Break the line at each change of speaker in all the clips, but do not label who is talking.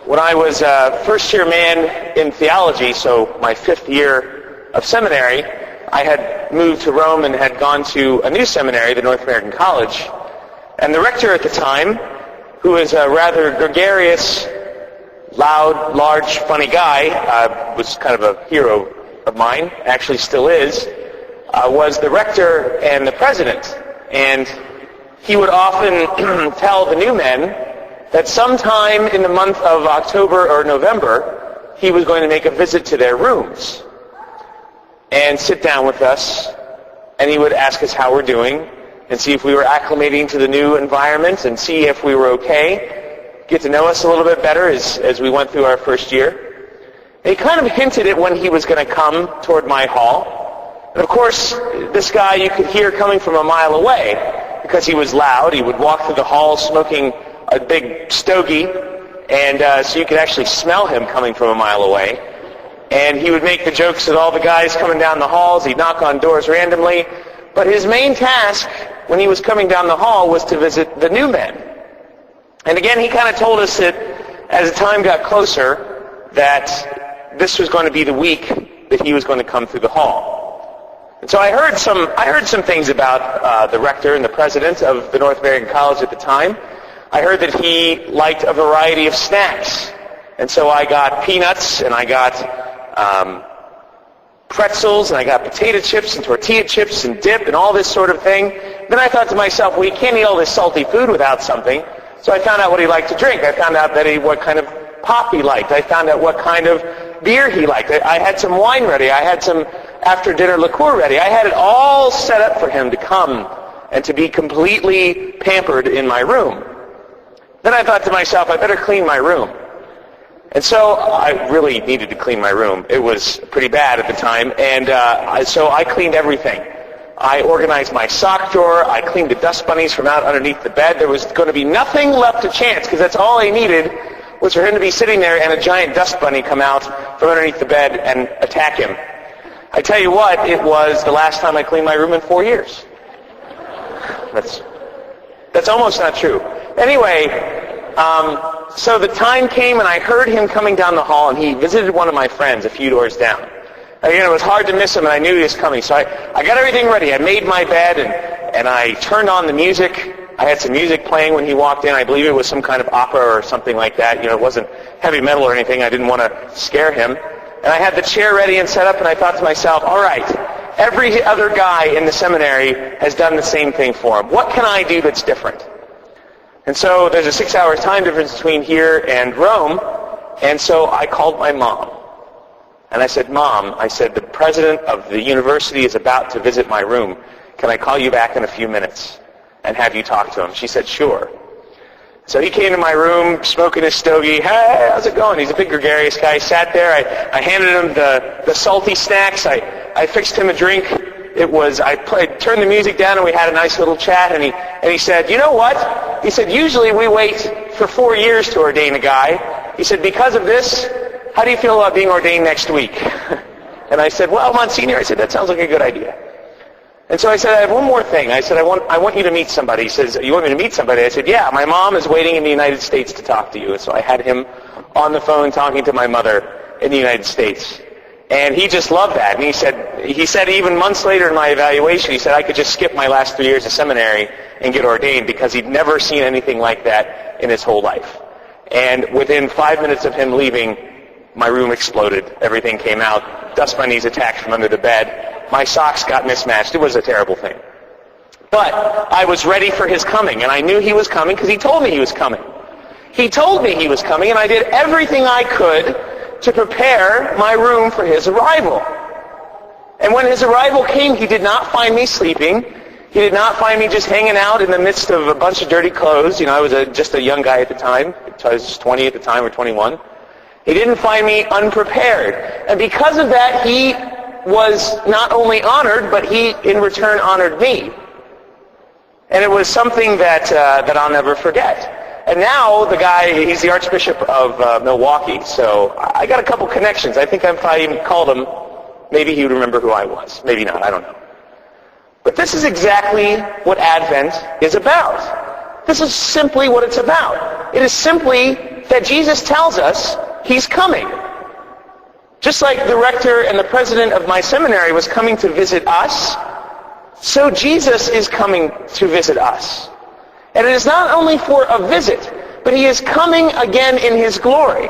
When I was a first-year man in theology, so my 5th year of seminary, I had moved to Rome and had gone to a new seminary, the North American College. And the rector at the time, who was a rather gregarious, loud, large, funny guy, was kind of a hero of mine, actually still is, was the rector and the president. And he would often tell the new men that sometime in the month of October or November, he was going to make a visit to their rooms and sit down with us, and he would ask us how we're doing and see if we were acclimating to the new environment and see if we were okay, get to know us a little bit better as we went through our first year. And he kind of hinted at when he was going to come toward my hall. And of course, this guy you could hear coming from a mile away because he was loud. He would walk through the hall smoking a big stogie, and so you could actually smell him coming from a mile away. And he would make the jokes at all the guys coming down the halls. He'd knock on doors randomly. But his main task when he was coming down the hall was to visit the new men. And again, he kind of told us that as the time got closer, that this was going to be the week that he was going to come through the hall. And so I heard some things about the rector and the president of the North American College at the time. I heard that he liked a variety of snacks. And so I got peanuts, and I got pretzels, and I got potato chips and tortilla chips and dip and all this sort of thing. Then I thought to myself, well, you can't eat all this salty food without something. So I found out what he liked to drink. I found out what kind of pop he liked. I found out what kind of beer he liked. I had some wine ready. I had some after-dinner liqueur ready. I had it all set up for him to come and to be completely pampered in my room. Then I thought to myself, I better clean my room. And so I really needed to clean my room. It was pretty bad at the time. And so I cleaned everything. I organized my sock drawer. I cleaned the dust bunnies from out underneath the bed. There was going to be nothing left to chance, because that's all I needed was for him to be sitting there and a giant dust bunny come out from underneath the bed and attack him. I tell you what, it was the last time I cleaned my room in 4 years. That's almost not true. Anyway, so the time came and I heard him coming down the hall, and he visited one of my friends a few doors down. Again, it was hard to miss him, and I knew he was coming. So I got everything ready. I made my bed, and I turned on the music. I had some music playing when he walked in. I believe it was some kind of opera or something like that. It wasn't heavy metal or anything. I didn't want to scare him. And I had the chair ready and set up, and I thought to myself, all right, every other guy in the seminary has done the same thing for him. What can I do that's different? And so there's a 6-hour time difference between here and Rome, and so I called my mom. And I said, Mom, the president of the university is about to visit my room. Can I call you back in a few minutes and have you talk to him? She said, sure. So he came to my room, smoking his stogie. Hey, how's it going? He's a big gregarious guy. He sat there. I handed him the salty snacks. I fixed him a drink. I turned the music down, and we had a nice little chat, and he said, you know what? He said, usually we wait for 4 years to ordain a guy. He said, because of this, how do you feel about being ordained next week? And I said, well, Monsignor, that sounds like a good idea. And so I said, I have one more thing. I said, I want you to meet somebody. He says, you want me to meet somebody? I said, yeah, my mom is waiting in the United States to talk to you. And so I had him on the phone talking to my mother in the United States. And he just loved that. And he said even months later in my evaluation, he said I could just skip my last 3 years of seminary and get ordained, because he'd never seen anything like that in his whole life. And within 5 minutes of him leaving, my room exploded. Everything came out. Dust bunnies attacked from under the bed. My socks got mismatched. It was a terrible thing. But I was ready for his coming, and I knew he was coming because he told me he was coming. He told me he was coming, and I did everything I could to prepare my room for his arrival. And when his arrival came, he did not find me sleeping. He did not find me just hanging out in the midst of a bunch of dirty clothes. I was just a young guy at the time. I was 20 at the time, or 21. He didn't find me unprepared. And because of that, he was not only honored, but he, in return, honored me. And it was something that I'll never forget. And now the guy, he's the Archbishop of Milwaukee, so I got a couple connections. I think if I even called him, maybe he would remember who I was. Maybe not, I don't know. But this is exactly what Advent is about. This is simply what it's about. It is simply that Jesus tells us he's coming. Just like the rector and the president of my seminary was coming to visit us, so Jesus is coming to visit us. And it is not only for a visit, but he is coming again in his glory.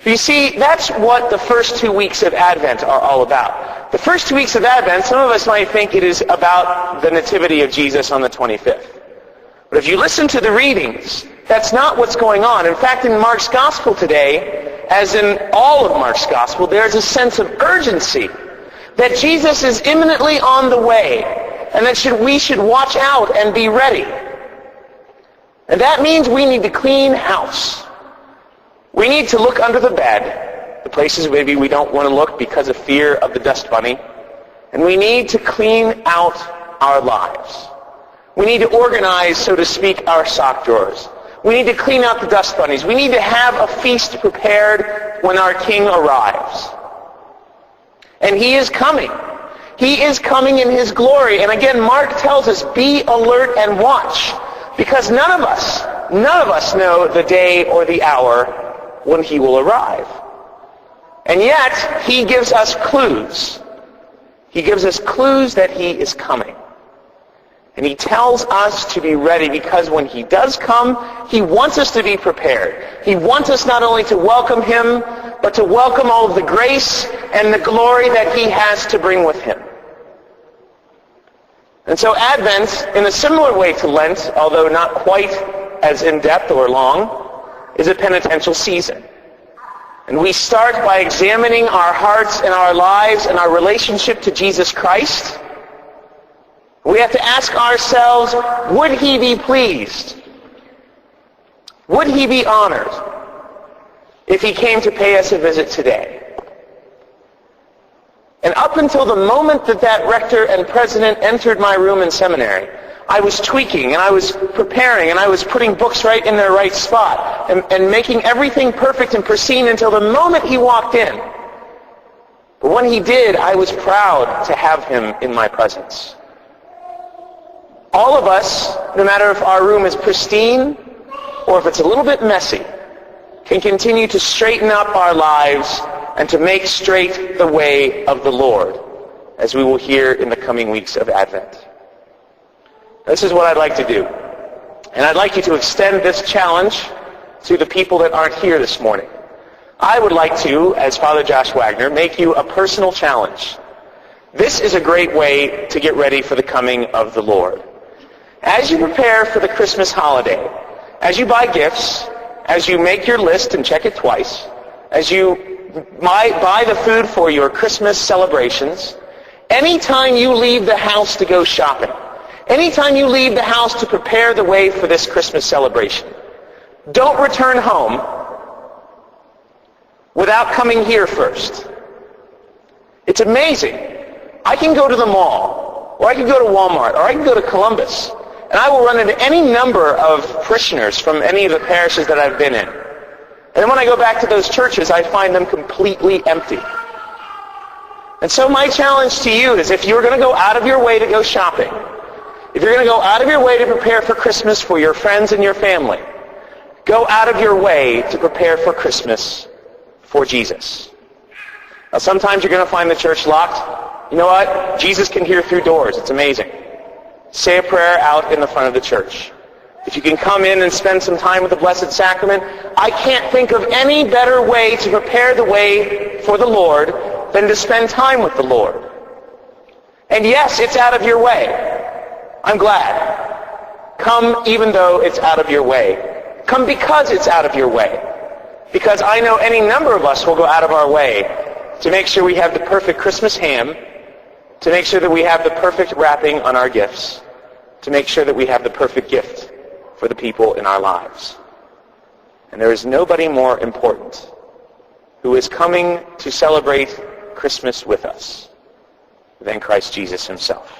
You see, that's what the first 2 weeks of Advent are all about. The first 2 weeks of Advent, some of us might think it is about the nativity of Jesus on the 25th. But if you listen to the readings, that's not what's going on. In fact, in Mark's Gospel today, as in all of Mark's Gospel, there's a sense of urgency that Jesus is imminently on the way, and that we should watch out and be ready. And that means we need to clean house. We need to look under the bed, the places maybe we don't want to look because of fear of the dust bunny, and we need to clean out our lives. We need to organize, so to speak, our sock drawers. We need to clean out the dust bunnies. We need to have a feast prepared when our King arrives. And he is coming. He is coming in his glory. And again, Mark tells us, be alert and watch. Because none of us know the day or the hour when he will arrive. And yet, he gives us clues. He gives us clues that he is coming. And he tells us to be ready because when he does come, he wants us to be prepared. He wants us not only to welcome him, but to welcome all of the grace and the glory that he has to bring with him. And so Advent, in a similar way to Lent, although not quite as in-depth or long, is a penitential season. And we start by examining our hearts and our lives and our relationship to Jesus Christ. We have to ask ourselves, would he be pleased? Would he be honored if he came to pay us a visit today? And up until the moment that rector and president entered my room in seminary, I was tweaking and I was preparing and I was putting books right in their right spot and making everything perfect and pristine until the moment he walked in. But when he did, I was proud to have him in my presence. All of us, no matter if our room is pristine or if it's a little bit messy, can continue to straighten up our lives and to make straight the way of the Lord, as we will hear in the coming weeks of Advent. This is what I'd like to do. And I'd like you to extend this challenge to the people that aren't here this morning. I would like to, as Father Josh Wagner, make you a personal challenge. This is a great way to get ready for the coming of the Lord. As you prepare for the Christmas holiday, as you buy gifts, as you make your list and check it twice, as you buy the food for your Christmas celebrations, anytime you leave the house to go shopping, anytime you leave the house to prepare the way for this Christmas celebration, don't return home without coming here first. It's amazing. I can go to the mall, or I can go to Walmart, or I can go to Columbus, and I will run into any number of parishioners from any of the parishes that I've been in. And then when I go back to those churches, I find them completely empty. And so my challenge to you is if you're going to go out of your way to go shopping, if you're going to go out of your way to prepare for Christmas for your friends and your family, go out of your way to prepare for Christmas for Jesus. Now sometimes you're going to find the church locked. You know what? Jesus can hear through doors. It's amazing. Say a prayer out in the front of the church. If you can come in and spend some time with the Blessed Sacrament, I can't think of any better way to prepare the way for the Lord than to spend time with the Lord. And yes, it's out of your way. I'm glad. Come even though it's out of your way. Come because it's out of your way. Because I know any number of us will go out of our way to make sure we have the perfect Christmas ham, to make sure that we have the perfect wrapping on our gifts, to make sure that we have the perfect gift for the people in our lives. And there is nobody more important who is coming to celebrate Christmas with us than Christ Jesus himself.